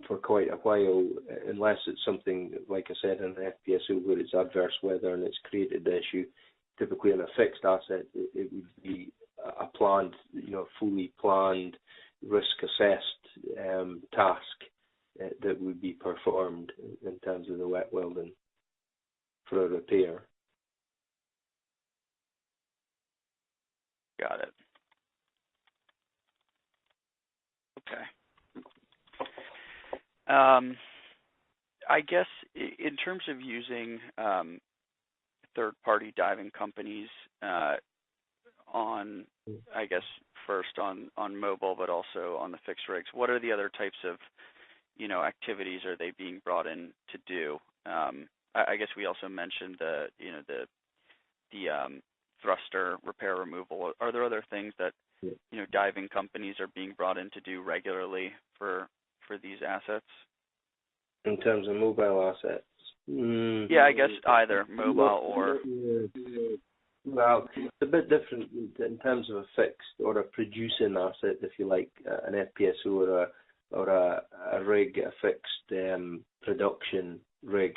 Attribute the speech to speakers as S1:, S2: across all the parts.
S1: for quite a while, unless it's something, like I said, in an FPSO where it's adverse weather and it's created the issue. Typically in a fixed asset, it would be a planned, fully planned, risk-assessed task that would be performed in terms of the wet welding for a repair.
S2: Got it. Okay. I guess in terms of using third-party diving companies on, I guess, first on mobile, but also on the fixed rigs, what are the other types of, activities are they being brought in to do? I guess we also mentioned the thruster repair removal. Are there other things that, diving companies are being brought in to do regularly for these assets?
S1: In terms of mobile assets?
S2: Yeah, I guess either mobile or...
S1: Well, it's a bit different in terms of a fixed or a producing asset, if you like, an FPSO or a rig, a fixed production rig,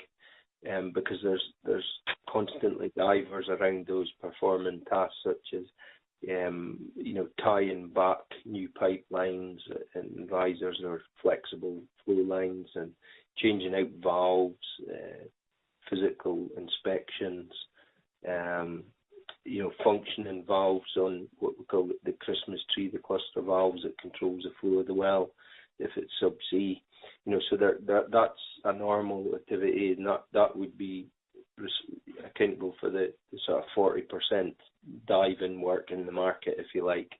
S1: because there's constantly divers around those performing tasks such as tying back new pipelines and risers or flexible flow lines and changing out valves, physical inspections, functioning valves on what we call the Christmas tree, the cluster valves that controls the flow of the well if it's subsea. So that's a normal activity, and that would be accountable for the sort of 40% diving work in the market, if you like.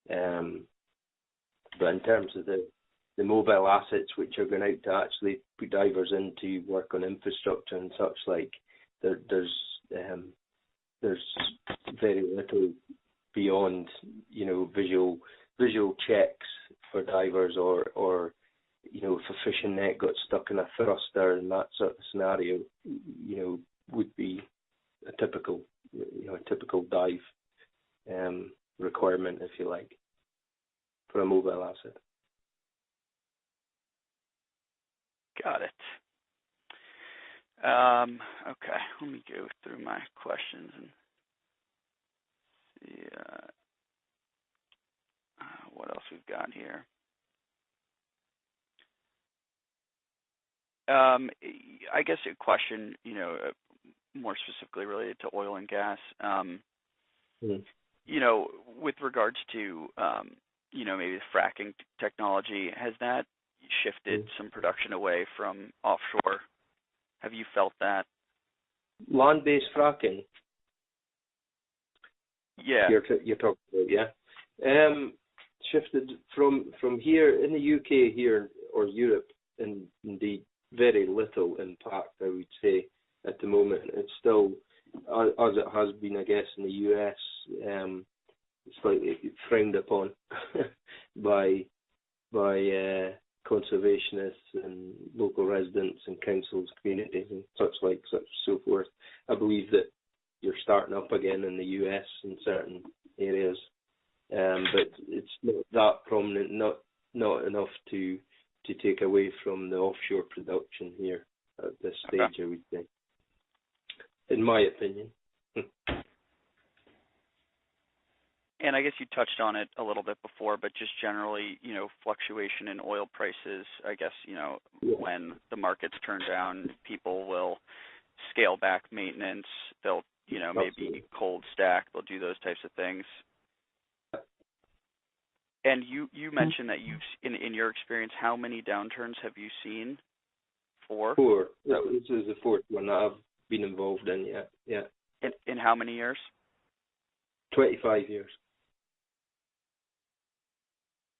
S1: But in terms of the mobile assets which are going out to actually put divers in to work on infrastructure and such like, there's very little beyond visual checks for divers or if a fishing net got stuck in a thruster and that sort of scenario, would be a typical dive requirement, if you like, for a mobile asset.
S2: Got it. Okay, let me go through my questions and see what else we've got here. I guess a question, more specifically related to oil and gas. With regards to, maybe the fracking technology, has that shifted some production away from offshore? Have you felt that?
S1: Land-based fracking?
S2: Yeah.
S1: You're talking about, yeah. Shifted from here in the UK here or Europe, and indeed very little impact, I would say, at the moment. It's still, as it has been, I guess, in the US, slightly frowned upon by conservationists and local residents and councils, communities and so forth. I believe that you're starting up again in the US in certain areas, but it's not that prominent, not enough to take away from the offshore production here at this stage, okay. I would say, in my opinion.
S2: And I guess you touched on it a little bit before, but just generally, fluctuation in oil prices, I guess, when the markets turn down, people will scale back maintenance. They'll, maybe cold stack. They'll do those types of things. And you mentioned that you've, in your experience, how many downturns have you seen? Four?
S1: This is the fourth one that I've been involved in, yeah.
S2: In how many years?
S1: 25 years.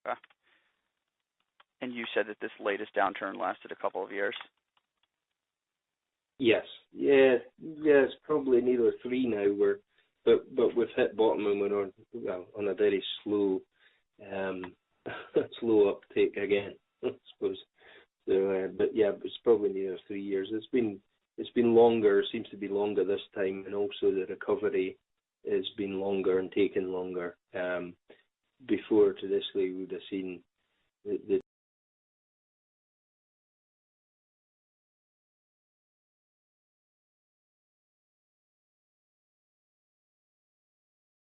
S2: Okay. And you said that this latest downturn lasted a couple of years?
S1: Yes. Yeah, it's probably nearly 3 now, but we've hit bottom and we're on a very slow uptake again, I suppose. So, but yeah, it's probably near 3 years. It's been longer. It seems to be longer this time, and also the recovery has been longer and taken longer. Before, traditionally, we would have seen the